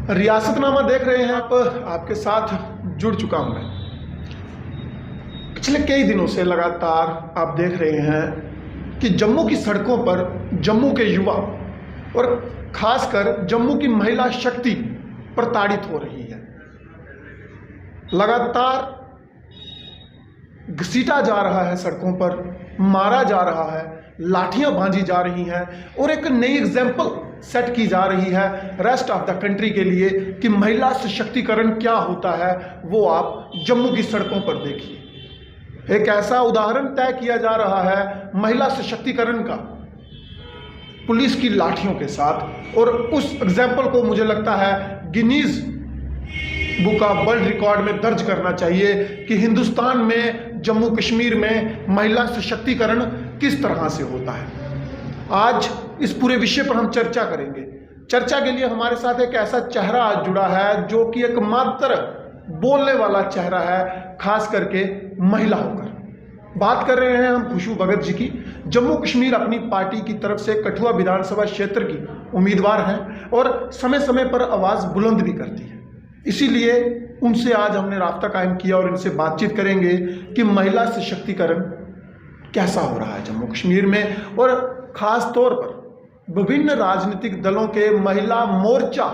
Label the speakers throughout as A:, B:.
A: रियासतनामा देख रहे हैं आप, आपके साथ जुड़ चुका हूं मैं। पिछले कई दिनों से लगातार आप देख रहे हैं कि जम्मू की सड़कों पर जम्मू के युवा और खासकर जम्मू की महिला शक्ति प्रताड़ित हो रही है। लगातार घसीटा जा रहा है, सड़कों पर मारा जा रहा है, लाठियां भांजी जा रही हैं और एक नई एग्जाम्पल सेट की जा रही है रेस्ट ऑफ द कंट्री के लिए कि महिला सशक्तिकरण क्या होता है। वो आप जम्मू की सड़कों पर देखिए। एक ऐसा उदाहरण तय किया जा रहा है महिला सशक्तिकरण का पुलिस की लाठियों के साथ, और उस एग्जाम्पल को मुझे लगता है Guinness book of world record में दर्ज करना चाहिए कि हिंदुस्तान में जम्मू कश्मीर में महिला सशक्तिकरण किस तरह से होता है। आज इस पूरे विषय पर हम चर्चा करेंगे। चर्चा के लिए हमारे साथ एक ऐसा चेहरा आज जुड़ा है जो कि एक मात्र बोलने वाला चेहरा है, खास करके महिला होकर। बात कर रहे हैं हम खुशबू भगत जी की। जम्मू कश्मीर अपनी पार्टी की तरफ से कठुआ विधानसभा क्षेत्र की उम्मीदवार हैं और समय समय पर आवाज़ बुलंद भी करती है। इसीलिए उनसे आज हमने राब्ता कायम किया और इनसे बातचीत करेंगे कि महिला सशक्तिकरण कैसा हो रहा है जम्मू कश्मीर में, और ख़ास तौर पर विभिन्न राजनीतिक दलों के महिला मोर्चा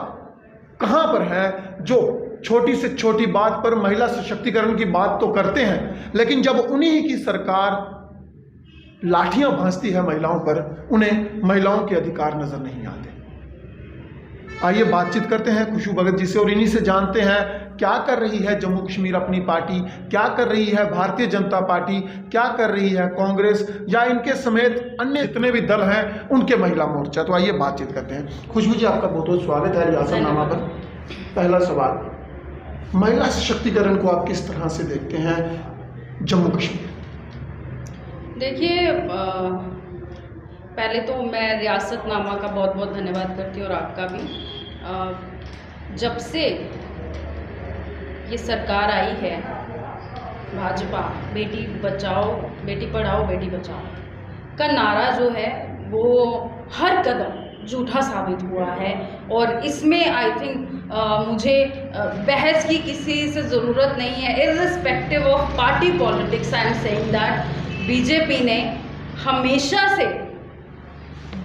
A: कहाँ पर है जो छोटी से छोटी बात पर महिला सशक्तिकरण की बात तो करते हैं, लेकिन जब उन्हीं की सरकार लाठियां भांजती है महिलाओं पर, उन्हें महिलाओं के अधिकार नजर नहीं आते। आइए बातचीत करते हैं खुशबू भगत जी से और इन्हीं से जानते हैं क्या कर रही है जम्मू कश्मीर अपनी पार्टी, क्या कर रही है भारतीय जनता पार्टी, क्या कर रही है कांग्रेस या इनके समेत अन्य जितने भी दल हैं उनके महिला मोर्चा। तो आइए बातचीत करते हैं। खुशबू जी, आपका बहुत बहुत स्वागत है रियासतनामा पर। पहला सवाल, महिला सशक्तिकरण को आप किस तरह से देखते हैं जम्मू कश्मीर?
B: देखिए, पहले तो मैं रियासतनामा का बहुत बहुत धन्यवाद करती हूँ और आपका भी। जब से ये सरकार आई है भाजपा, बेटी बचाओ बेटी पढ़ाओ बेटी बचाओ का नारा जो है वो हर कदम झूठा साबित हुआ है, और इसमें आई थिंक मुझे बहस की किसी से ज़रूरत नहीं है। Irrespective of party politics, I am saying that BJP ने हमेशा से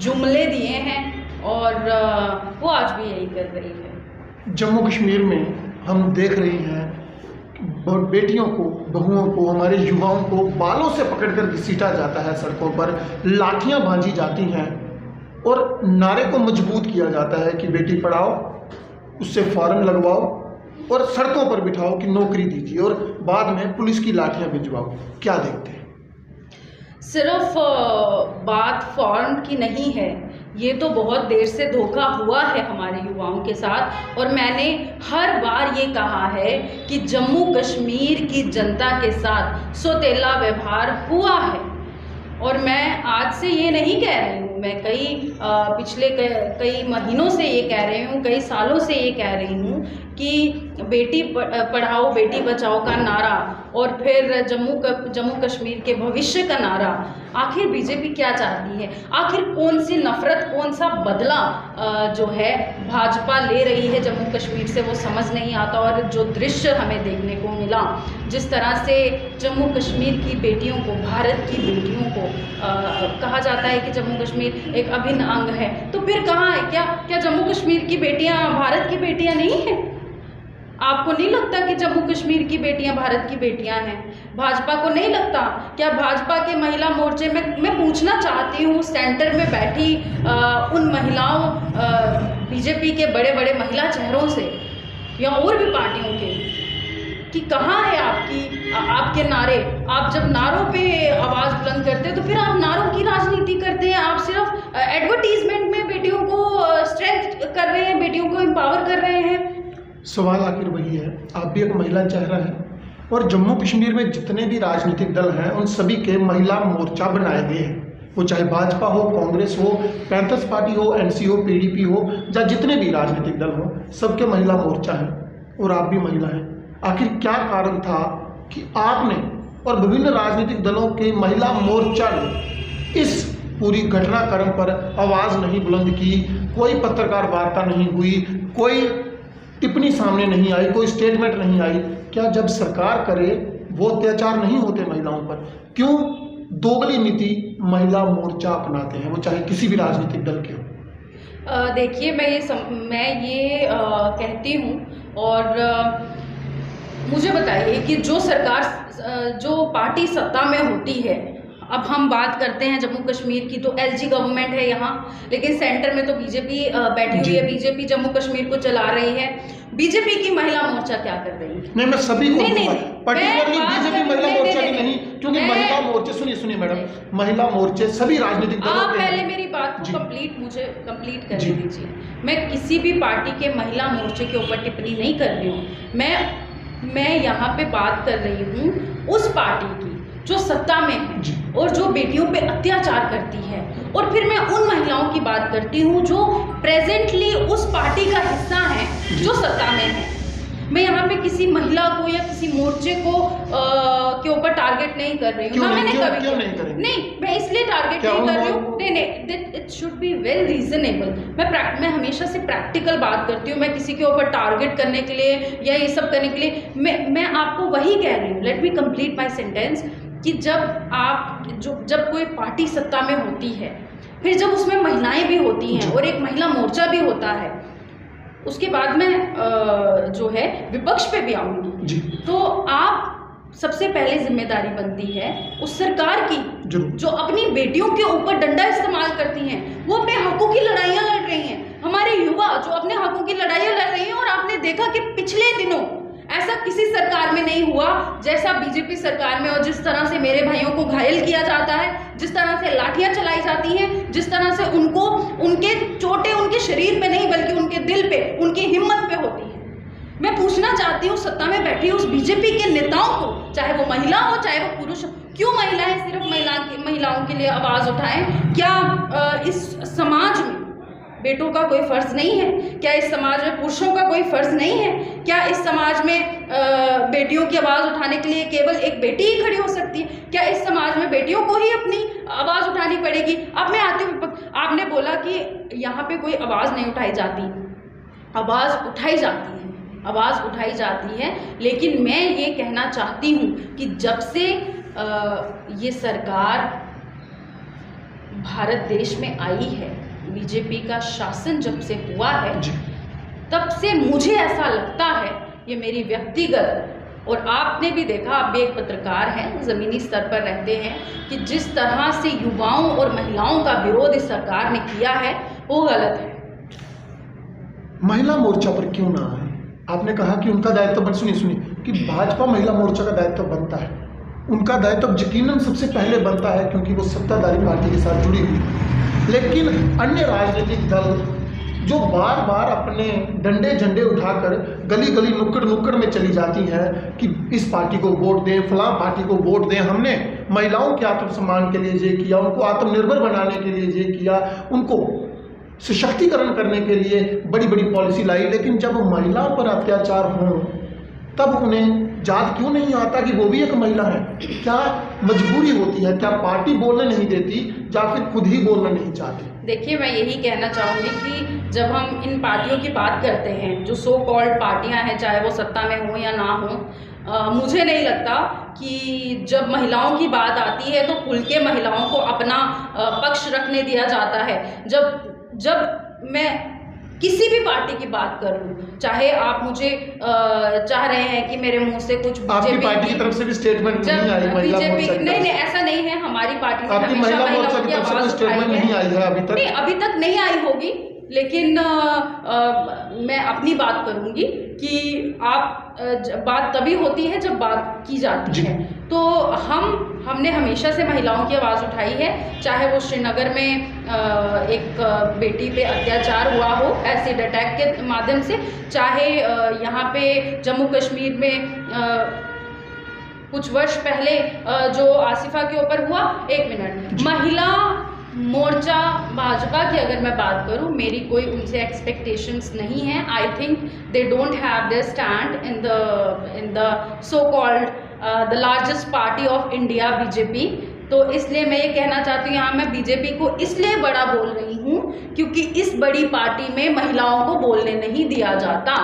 B: जुमले दिए हैं और वो आज भी यही कर रही है।
A: जम्मू कश्मीर में हम देख रही हैं बेटियों को, बहुओं को, हमारे युवाओं को बालों से पकड़कर घसीटा जाता है, सड़कों पर लाठियां भांजी जाती हैं और नारे को मजबूत किया जाता है कि बेटी पढ़ाओ, उससे फॉर्म लगवाओ और सड़कों पर बिठाओ कि नौकरी दीजिए, और बाद में पुलिस की लाठियां भिजवाओ। क्या देखते हैं?
B: सिर्फ बात फॉर्म की नहीं है, ये तो बहुत देर से धोखा हुआ है हमारे युवाओं के साथ, और मैंने हर बार ये कहा है कि जम्मू कश्मीर की जनता के साथ सौतेला व्यवहार हुआ है। और मैं आज से ये नहीं कह रही हूँ, मैं पिछले कई महीनों से ये कह रही हूँ, कई सालों से ये कह रही हूँ कि बेटी पढ़ाओ बेटी बचाओ का नारा और फिर जम्मू कश्मीर के भविष्य का नारा, आखिर बीजेपी क्या चाहती है? आखिर कौन सी नफरत, कौन सा बदला जो है भाजपा ले रही है जम्मू कश्मीर से, वो समझ नहीं आता। और जो दृश्य हमें देखने को मिला, जिस तरह से जम्मू कश्मीर की बेटियों को, भारत की बेटियों को कहा जाता है कि जम्मू कश्मीर एक अभिन्न अंग है, तो फिर कहाँ है? क्या जम्मू कश्मीर की बेटियाँ भारत की बेटियाँ नहीं हैं? आपको नहीं लगता कि जम्मू कश्मीर की बेटियां भारत की बेटियां हैं? भाजपा को नहीं लगता? क्या भाजपा के महिला मोर्चे में, मैं पूछना चाहती हूँ सेंटर में बैठी उन महिलाओं, बीजेपी के बड़े बड़े महिला चेहरों से या और भी पार्टियों के, कि कहाँ है आपके नारे? आप जब नारों पे आवाज़ बुलंद करते हैं तो फिर आप नारों की राजनीति करते हैं। आप सिर्फ एडवर्टीजमेंट में बेटियों को स्ट्रेंथ कर रहे हैं, बेटियों को एम्पावर कर रहे हैं।
A: सवाल आखिर वही है, आप भी एक महिला चेहरा है और जम्मू कश्मीर में जितने भी राजनीतिक दल हैं उन सभी के महिला मोर्चा बनाए गए हैं, वो चाहे भाजपा हो, कांग्रेस हो, पैंथर्स पार्टी हो, एनसी हो, पीडीपी हो, या जितने भी राजनीतिक दल हो, सबके महिला मोर्चा है और आप भी महिला हैं। आखिर क्या कारण था कि आपने और विभिन्न राजनीतिक दलों के महिला मोर्चा ने इस पूरी घटनाक्रम पर आवाज़ नहीं बुलंद की? कोई पत्रकार वार्ता नहीं हुई, कोई टिप्पणी सामने नहीं आई, कोई स्टेटमेंट नहीं आई। क्या जब सरकार करे वो अत्याचार नहीं होते महिलाओं पर? क्यों दोगली नीति महिला मोर्चा अपनाते हैं, वो चाहे किसी भी राजनीतिक दल के हो?
B: देखिए, मैं ये कहती हूँ, और मुझे बताइए कि जो सरकार, जो पार्टी सत्ता में होती है, अब हम बात करते हैं जम्मू कश्मीर की, तो एलजी गवर्नमेंट है यहाँ, लेकिन सेंटर में तो बीजेपी बैठी हुई है, बीजेपी जम्मू कश्मीर को चला रही है। बीजेपी की महिला मोर्चा क्या कर रही है?
A: नहीं, मैं सभी को
B: पर्टिकुलरली
A: बीजेपी महिला मोर्चा की नहीं, क्योंकि महिला मोर्चे, सुनिए मैडम, महिला मोर्चे सभी राजनीतिक दलों
B: आप पहले मेरी बात को कंप्लीट करने दीजिए। मैं किसी भी पार्टी के महिला मोर्चे के ऊपर टिप्पणी नहीं कर रही हूँ। मैं यहाँ पे बात कर रही हूँ उस पार्टी की जो सत्ता में है और जो बेटियों पे अत्याचार करती है, और फिर मैं उन महिलाओं की बात करती हूँ जो प्रेजेंटली उस पार्टी का हिस्सा है जो सत्ता में है। मैं यहाँ पे किसी महिला को या किसी मोर्चे को के ऊपर टारगेट नहीं कर रही हूँ। नहीं, मैं इसलिए टारगेट नहीं कर रही हूँ। नहीं, it should be well reasonable. मैं हमेशा से प्रैक्टिकल बात करती हूँ। मैं किसी के ऊपर टारगेट करने के लिए या ये सब करने के लिए, मैं आपको वही कह रही हूँ। Let me complete my sentence कि जब कोई पार्टी सत्ता में होती है, फिर जब उसमें महिलाएं भी होती हैं और एक महिला मोर्चा भी होता है, उसके बाद में जो है विपक्ष पे भी आऊंगी, तो आप सबसे पहले जिम्मेदारी बनती है उस सरकार की जो अपनी बेटियों के ऊपर डंडा इस्तेमाल करती हैं। वो अपने हकों की लड़ाइयाँ लड़ रही हैं, हमारे युवा जो अपने हकों की लड़ाइयाँ लड़ रही हैं। और आपने देखा कि पिछले दिनों ऐसा किसी सरकार में नहीं हुआ जैसा बीजेपी सरकार में, और जिस तरह से मेरे भाइयों को घायल किया जाता है, जिस तरह से लाठियां चलाई जाती हैं, जिस तरह से उनको उनके चोटें उनके शरीर पे नहीं बल्कि उनके दिल पे, उनकी हिम्मत पे होती है। मैं पूछना चाहती हूँ सत्ता में बैठी उस बीजेपी के नेताओं को, चाहे वो महिला हो चाहे वो पुरुष हो, क्यों महिलाएं सिर्फ महिलाओं के लिए आवाज उठाएं? क्या इस समाज में बेटों का कोई फर्ज नहीं है? क्या इस समाज में पुरुषों का कोई फर्ज नहीं है? क्या इस समाज में बेटियों की आवाज़ उठाने के लिए केवल एक बेटी ही खड़ी हो सकती है? क्या इस समाज में बेटियों को ही अपनी आवाज़ उठानी पड़ेगी? अब मैं आती हूँ, आपने बोला कि यहाँ पे कोई आवाज़ नहीं उठाई जाती। आवाज़ उठाई जाती है, आवाज़ उठाई जाती है, लेकिन मैं ये कहना चाहती हूँ कि जब से ये सरकार भारत देश में आई है, बीजेपी का शासन जब से हुआ है, तब से मुझे ऐसा लगता है, ये मेरी व्यक्तिगत, और आपने भी देखा, आप भी एक पत्रकार हैं, ज़मीनी स्तर पर रहते हैं, कि जिस तरह से युवाओं और महिलाओं का विरोध इस सरकार ने किया है वो गलत है।
A: महिला मोर्चा पर क्यों ना आए? आपने कहा कि उनका दायित्व, सुनिए कि भाजपा महिला मोर्चा का दायित्व बनता है, उनका दायित्व यकीनन सबसे पहले बनता है क्योंकि वो सत्ताधारी पार्टी के साथ जुड़ी हुई है। लेकिन अन्य राजनीतिक दल जो बार बार अपने डंडे झंडे उठाकर गली गली नुक्कड़ में चली जाती हैं कि इस पार्टी को वोट दें, फलां पार्टी को वोट दें, हमने महिलाओं के आत्मसम्मान के लिए ये किया, उनको आत्मनिर्भर बनाने के लिए ये किया, उनको सशक्तिकरण करने के लिए बड़ी बड़ी पॉलिसी लाई, लेकिन जब महिलाओं पर अत्याचार हों तब उन्हें याद क्यों नहीं आता कि वो भी एक महिला है? क्या मजबूरी होती है? क्या पार्टी बोलने नहीं देती या फिर खुद ही बोलना नहीं चाहती?
B: देखिए, मैं यही कहना चाहूँगी कि जब हम इन पार्टियों की बात करते हैं, जो सो कॉल्ड पार्टियां हैं, चाहे वो सत्ता में हो या ना हो, मुझे नहीं लगता कि जब महिलाओं की बात आती है तो खुल के महिलाओं को अपना पक्ष रखने दिया जाता है। जब मैं किसी भी पार्टी की बात करूं, चाहे आप मुझे चाह रहे हैं कि मेरे मुंह से कुछ
A: आपकी पार्टी की तरफ से भी स्टेटमेंट नहीं आई, महिला मोर्चा की
B: नहीं, ऐसा नहीं है। हमारी पार्टी से
A: हमेशा महिला मोर्चा की तरफ से स्टेटमेंट नहीं आई है अभी तक।
B: नहीं, अभी तक नहीं आई होगी, लेकिन मैं अपनी बात करूंगी कि बात तभी होती है जब बात की जाती है। तो हमने हमेशा से महिलाओं की आवाज़ उठाई है, चाहे वो श्रीनगर में एक बेटी पे अत्याचार हुआ हो एसिड अटैक के माध्यम से, चाहे यहाँ पे जम्मू कश्मीर में कुछ वर्ष पहले जो आसिफा के ऊपर हुआ। एक मिनट, महिला मोर्चा भाजपा की अगर मैं बात करूं, मेरी कोई उनसे एक्सपेक्टेशंस नहीं है। I think they don't have their stand in the so called the largest party of India, BJP. तो इसलिए मैं ये कहना चाहती हूँ, यहाँ मैं बीजेपी को इसलिए बड़ा बोल रही हूँ क्योंकि इस बड़ी पार्टी में महिलाओं को बोलने नहीं दिया जाता।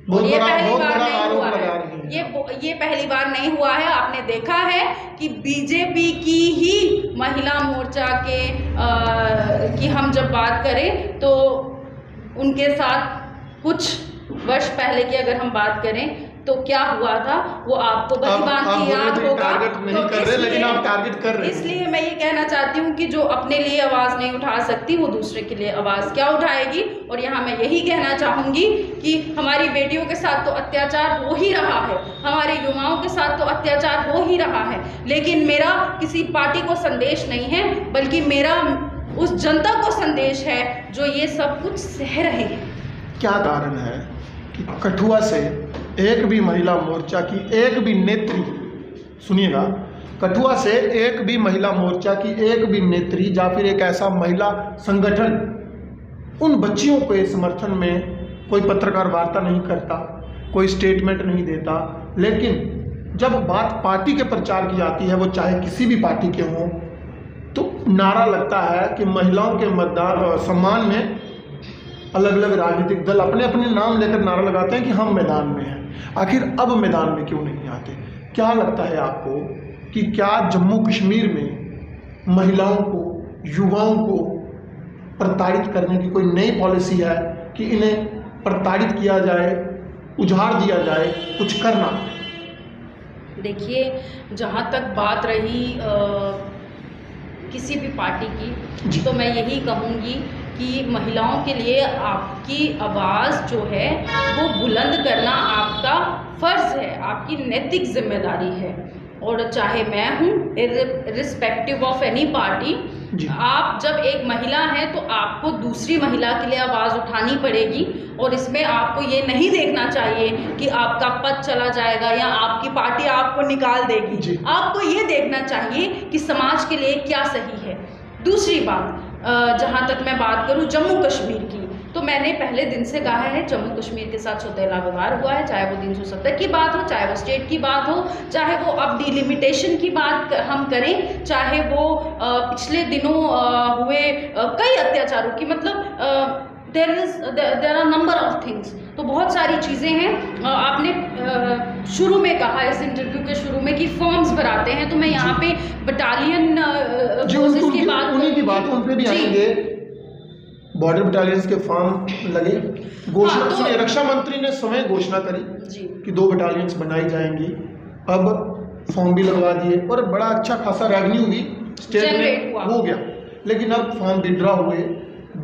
A: बहुत
B: ये
A: बड़ा
B: पहली
A: बहुत
B: बार
A: बड़ा
B: नहीं
A: आरोप
B: हुआ
A: लगा
B: है।
A: रही हैं।
B: ये पहली बार नहीं हुआ है। आपने देखा है कि बीजेपी की ही महिला मोर्चा के की हम जब बात करें तो उनके साथ कुछ वर्ष पहले की अगर हम बात करें तो क्या हुआ था वो आपको
A: आप
B: भांति याद होगा।
A: टारगेट नहीं कर रहे, लेकिन आप टारगेट कर रहे हैं।
B: इसलिए मैं ये कहना चाहती हूँ कि जो अपने लिए आवाज़ नहीं उठा सकती वो दूसरे के लिए आवाज़ क्या उठाएगी। और यहाँ मैं यही कहना चाहूँगी कि हमारी बेटियों के साथ तो अत्याचार हो ही रहा है, हमारे युवाओं के साथ तो अत्याचार हो ही रहा है, लेकिन मेरा किसी पार्टी को संदेश नहीं है, बल्कि मेरा उस जनता को संदेश है जो ये सब कुछ सह रहे हैं।
A: क्या कारण है कि कठुआ से एक भी महिला मोर्चा की एक भी नेत्री, सुनिएगा, कठुआ से एक भी महिला मोर्चा की एक भी नेत्री या फिर एक ऐसा महिला संगठन उन बच्चियों के समर्थन में कोई पत्रकार वार्ता नहीं करता, कोई स्टेटमेंट नहीं देता, लेकिन जब बात पार्टी के प्रचार की आती है, वो चाहे किसी भी पार्टी के हों, तो नारा लगता है कि महिलाओं के मतदान सम्मान में अलग अलग राजनीतिक दल अपने अपने नाम लेकर नारा लगाते हैं कि हम मैदान में हैं। आखिर अब मैदान में क्यों नहीं आते? क्या लगता है आपको कि क्या जम्मू कश्मीर में महिलाओं को, युवाओं को प्रताड़ित करने की कोई नई पॉलिसी है कि इन्हें प्रताड़ित किया जाए, उजाड़ दिया जाए, कुछ करना?
B: देखिए, जहाँ तक बात रही किसी भी पार्टी की, तो मैं यही कहूँगी कि महिलाओं के लिए आपकी आवाज़ जो है वो बुलंद करना आपका फ़र्ज़ है, आपकी नैतिक जिम्मेदारी है। और चाहे मैं हूँ, इर्रिस्पेक्टिव ऑफ एनी पार्टी, आप जब एक महिला हैं तो आपको दूसरी महिला के लिए आवाज़ उठानी पड़ेगी। और इसमें आपको ये नहीं देखना चाहिए कि आपका पद चला जाएगा या आपकी पार्टी आपको निकाल देगी। आपको ये देखना चाहिए कि समाज के लिए क्या सही है। दूसरी बात, जहाँ तक मैं बात करूँ जम्मू कश्मीर की, तो मैंने पहले दिन से कहा है जम्मू कश्मीर के साथ सौतेला व्यवहार हुआ है, चाहे वो 370 की बात हो, चाहे वो स्टेट की बात हो, चाहे वो अब डिलिमिटेशन की बात हम करें, चाहे वो पिछले दिनों हुए कई अत्याचारों की, मतलब there are number of things. तो बहुत सारी चीज़ें हैं। आपने शुरू में कहा इस इंटरव्यू के शुरू में कि फॉर्म्स भराते हैं, तो मैं यहाँ पे बटालियन फोर्सेस की बात,
A: उन्हीं की बात उन पे भी आएंगे। बॉर्डर बटालियंस के फॉर्म लगे, घोषणा सुनिए, रक्षा मंत्री ने समय घोषणा करी कि 2 बटालियंस बनाई जाएंगी। अब फॉर्म भी लगवा दिए और बड़ा अच्छा खासा रेवेन्यू भी स्टेट में हो गया, लेकिन अब फॉर्म विड्रॉ हुए।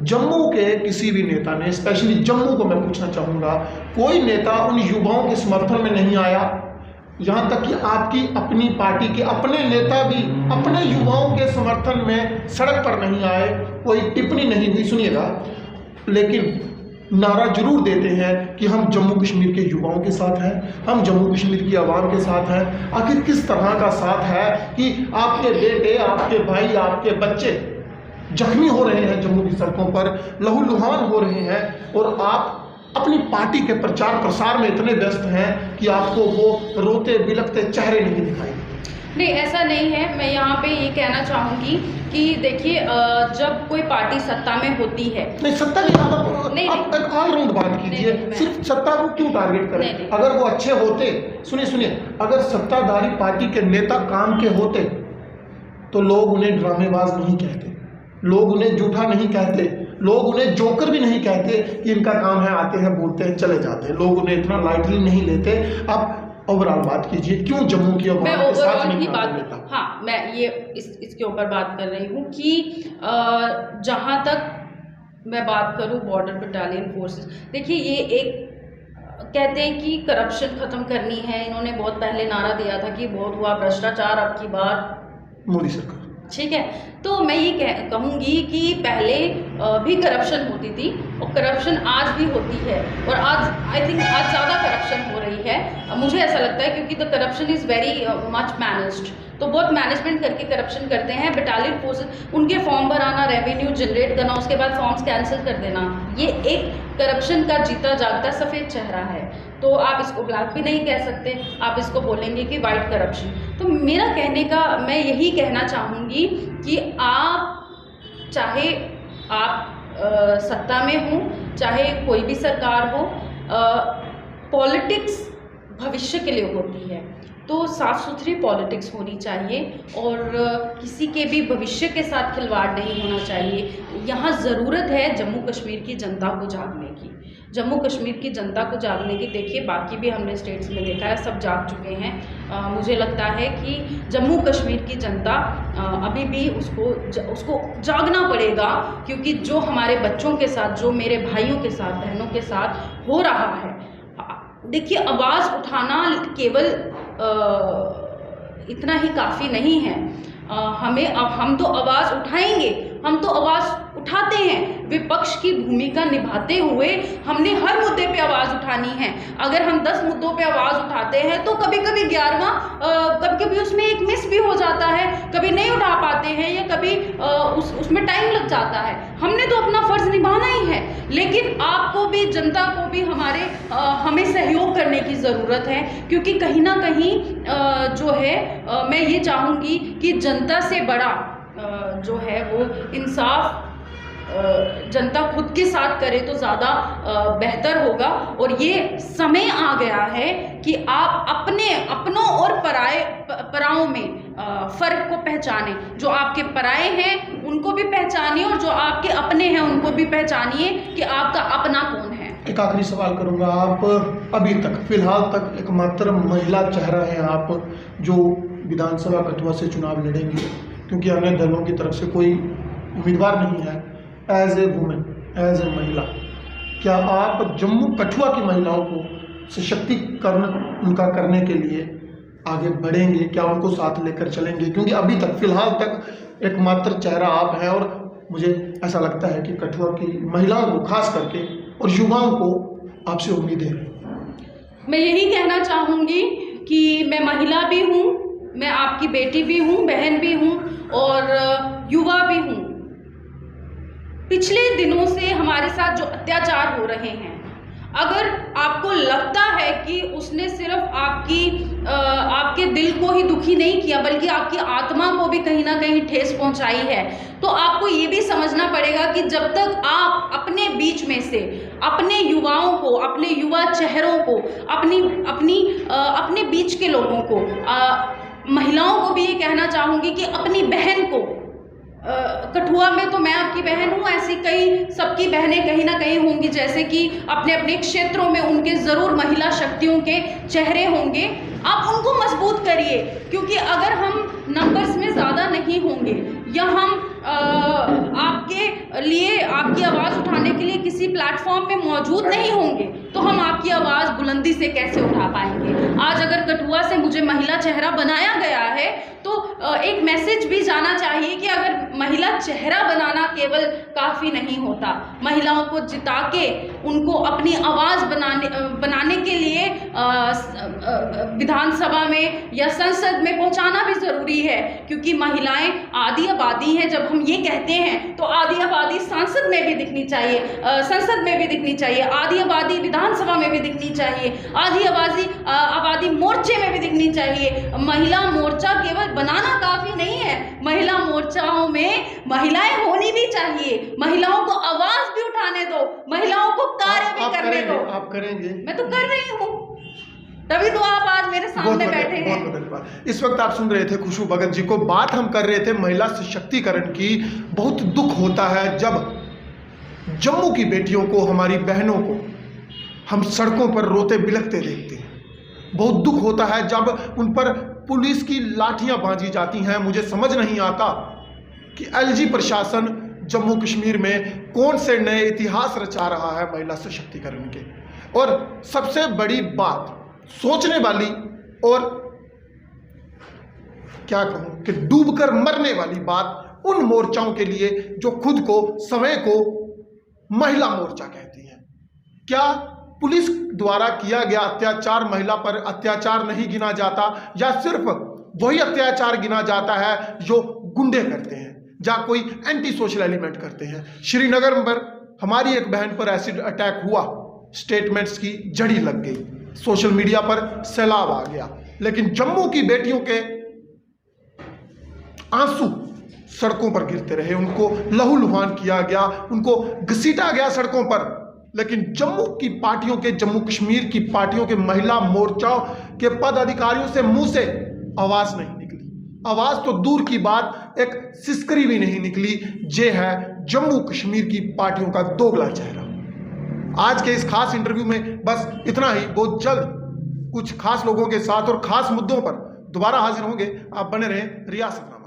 A: जम्मू के किसी भी नेता ने, स्पेशली जम्मू को मैं पूछना चाहूँगा, कोई नेता उन युवाओं के समर्थन में नहीं आया। यहाँ तक कि आपकी अपनी पार्टी के अपने नेता भी अपने युवाओं के समर्थन में सड़क पर नहीं आए, कोई टिप्पणी नहीं हुई, सुनिएगा, लेकिन नारा जरूर देते हैं कि हम जम्मू कश्मीर के युवाओं के साथ हैं, हम जम्मू कश्मीर की आवाम के साथ हैं। आखिर किस तरह का साथ है कि आपके बेटे, आपके भाई, आपके बच्चे जख्मी हो रहे हैं जम्मू की सड़कों पर, लहूलुहान हो रहे हैं, और आप अपनी पार्टी के प्रचार प्रसार में इतने व्यस्त हैं कि आपको वो रोते बिलखते चेहरे नहीं दिखाई?
B: नहीं, ऐसा नहीं है। मैं यहाँ पे ये कहना चाहूँगी कि देखिए, जब कोई पार्टी सत्ता में होती है,
A: नहीं सत्ता नहीं, आप एक ऑलराउंड बात कीजिए, सिर्फ सत्ता को क्यों टारगेट करें? अगर वो अच्छे होते, सुनिए, अगर सत्ताधारी पार्टी के नेता काम के होते तो लोग उन्हें ड्रामेबाज नहीं कहते, लोग उन्हें झूठा नहीं कहते, लोग उन्हें जोकर भी नहीं कहते कि इनका काम है आते हैं बोलते हैं चले जाते हैं, लोग उन्हें इतना लाइटली नहीं लेते। आप ओवरऑल बात कीजिए, क्यों जम्मू की आवाम के साथ नहीं बात?
B: हाँ, मैं ये इसके ऊपर बात कर रही हूँ कि जहाँ तक मैं बात करूँ बॉर्डर बटालियन फोर्सेस, देखिए ये एक कहते हैं कि करप्शन ख़त्म करनी है। इन्होंने बहुत पहले नारा दिया था कि बहुत हुआ भ्रष्टाचार, अब की बार
A: मोदी सरकार, ठीक
B: है। तो मैं ये कहूँगी कि पहले भी करप्शन होती थी और करप्शन आज भी होती है, और आज आई थिंक आज ज़्यादा करप्शन हो रही है, मुझे ऐसा लगता है, क्योंकि the corruption is very much managed. तो बहुत मैनेजमेंट करके करप्शन करते हैं। बटालियन फोर्सेस, उनके फॉर्म भराना, रेवेन्यू जनरेट करना, उसके बाद फॉर्म्स कैंसिल कर देना, ये एक करप्शन का जीता जागता सफ़ेद चेहरा है। तो आप इसको ब्लैक भी नहीं कह सकते, आप इसको बोलेंगे कि वाइट करप्शन। तो मेरा कहने का, मैं यही कहना चाहूँगी कि आप चाहे आप सत्ता में हो, चाहे कोई भी सरकार हो, पॉलिटिक्स भविष्य के लिए होती है, तो साफ़ सुथरी पॉलिटिक्स होनी चाहिए और किसी के भी भविष्य के साथ खिलवाड़ नहीं होना चाहिए। यहाँ ज़रूरत है जम्मू कश्मीर की जनता को जागने की, जम्मू कश्मीर की जनता को जागने की। देखिए बाकी भी हमने स्टेट्स में देखा है, सब जाग चुके हैं। मुझे लगता है कि जम्मू कश्मीर की जनता अभी भी उसको जागना पड़ेगा, क्योंकि जो हमारे बच्चों के साथ, जो मेरे भाइयों के साथ, बहनों के साथ हो रहा है, देखिए आवाज़ उठाना केवल इतना ही काफ़ी नहीं है। हम तो आवाज़ उठाएंगे, हम तो आवाज़ उठाते हैं। विपक्ष की भूमिका निभाते हुए हमने हर मुद्दे पे आवाज़ उठानी है। अगर हम 10 मुद्दों पे आवाज़ उठाते हैं तो कभी कभी 11वां, कभी कभी उसमें एक मिस भी हो जाता है, कभी नहीं उठा पाते हैं या कभी उसमें टाइम लग जाता है। हमने तो अपना फ़र्ज़ निभाना ही है, लेकिन आपको भी, जनता को भी हमें सहयोग करने की ज़रूरत है, क्योंकि कहीं ना कहीं जो है मैं ये चाहूँगी कि जनता से बड़ा जो है वो इंसाफ जनता खुद के साथ करे तो ज़्यादा बेहतर होगा। और ये समय आ गया है कि आप अपनों और पराओं में फ़र्क को पहचानें। जो आपके पराए हैं उनको भी पहचानिए और जो आपके अपने हैं उनको भी पहचानिए कि आपका अपना कौन है।
A: एक आखिरी सवाल करूंगा, आप अभी तक फिलहाल तक एकमात्र महिला चेहरा हैं आप जो विधानसभा कठुआ से चुनाव लड़ेंगे, क्योंकि अन्य दलों की तरफ से कोई उम्मीदवार नहीं है। As a women, as a महिला, क्या आप जम्मू कठुआ की महिलाओं को सशक्तिकरण उनका करने के लिए आगे बढ़ेंगे? क्या उनको साथ लेकर चलेंगे? क्योंकि अभी तक फिलहाल तक एकमात्र चेहरा आप हैं और मुझे ऐसा लगता है कि कठुआ की महिलाओं को खास करके और युवाओं को आपसे उम्मीदें हैं।
B: मैं यही कहना चाहूँगी कि मैं महिला भी हूँ, मैं आपकी बेटी भी हूँ, बहन भी हूँ और युवा भी हूँ। पिछले दिनों से हमारे साथ जो अत्याचार हो रहे हैं, अगर आपको लगता है कि उसने सिर्फ आपके दिल को ही दुखी नहीं किया बल्कि आपकी आत्मा को भी कहीं ना कहीं ठेस पहुंचाई है, तो आपको ये भी समझना पड़ेगा कि जब तक आप अपने बीच में से अपने युवाओं को, अपने युवा चेहरों को, अपने बीच के लोगों को, महिलाओं को भी ये कहना चाहूँगी कि अपनी बहन को, कठुआ में तो मैं आपकी बहन हूँ, ऐसी कई सबकी बहनें कहीं ना कहीं होंगी जैसे कि अपने अपने क्षेत्रों में उनके ज़रूर महिला शक्तियों के चेहरे होंगे। आप उनको मजबूत करिए, क्योंकि अगर हम नंबर्स में ज़्यादा नहीं होंगे या हम आपके लिए, आपकी आवाज़ उठाने के लिए किसी प्लेटफॉर्म में मौजूद नहीं होंगे तो हम आपकी आवाज़ बुलंदी से कैसे उठा पाएंगे। आज अगर कठुआ से मुझे महिला चेहरा बनाया गया है तो एक मैसेज भी जाना चाहिए कि अगर महिला चेहरा बनाना केवल काफ़ी नहीं होता, महिलाओं को जिता के उनको अपनी आवाज़ बनाने के लिए विधानसभा में या संसद में पहुंचाना भी ज़रूरी है, क्योंकि महिलाएं आधी आबादी हैं। जब हम ये कहते हैं तो आधी आबादी सांसद में भी दिखनी चाहिए, संसद में भी दिखनी चाहिए, आधी आबादी विधानसभा में भी दिखनी चाहिए, आधी आबादी मोर्चे में भी दिखनी चाहिए। महिला मोर्चा केवल बनाना काफ़ी नहीं है, महिला मोर्चाओं में महिलाएं होनी भी चाहिए। महिलाओं को आवाज़ भी उठाने दो, महिलाओं को कार्य भी करने दो।
A: आप करेंगे?
B: मैं तो कर रही हूँ, तभी तो आप आज मेरे सामने बैठे हैं।
A: बहुत धन्यवाद। इस वक्त आप सुन रहे थे खुशबू भगत जी को। बात हम कर रहे थे महिला सशक्तिकरण की। बहुत दुख होता है जब जम्मू की बेटियों को, हमारी बहनों को हम सड़कों पर रोते बिलखते देखते हैं। बहुत दुख होता है जब उन पर पुलिस की लाठियां बांधी जाती हैं। मुझे समझ नहीं आता कि एलजी प्रशासन जम्मू कश्मीर में कौन से नए इतिहास रचा रहा है महिला सशक्तिकरण के। और सबसे बड़ी बात, सोचने वाली और क्या कहूं कि डूबकर मरने वाली बात उन मोर्चाओं के लिए जो खुद को समय को महिला मोर्चा कहती हैं। क्या पुलिस द्वारा किया गया अत्याचार महिला पर अत्याचार नहीं गिना जाता, या सिर्फ वही अत्याचार गिना जाता है जो गुंडे करते हैं, जहाँ कोई एंटी सोशल एलिमेंट करते हैं। श्रीनगर पर हमारी एक बहन पर एसिड अटैक हुआ, स्टेटमेंट्स की जड़ी लग गई, सोशल मीडिया पर सैलाब आ गया, लेकिन जम्मू की बेटियों के आंसू सड़कों पर गिरते रहे, उनको लहूलुहान किया गया, उनको घसीटा गया सड़कों पर। लेकिन जम्मू की पार्टियों के, जम्मू कश्मीर की पार्टियों के महिला मोर्चाओं के पद अधिकारियों से मुंह से आवाज नहीं निकली। आवाज तो दूर की बात, एक सिसकरी भी नहीं निकली। ये है जम्मू कश्मीर की पार्टियों का दोगला चेहरा। आज के इस खास इंटरव्यू में बस इतना ही। बहुत जल्द कुछ खास लोगों के साथ और खास मुद्दों पर दोबारा हाजिर होंगे। आप बने रहें रियासत नामा।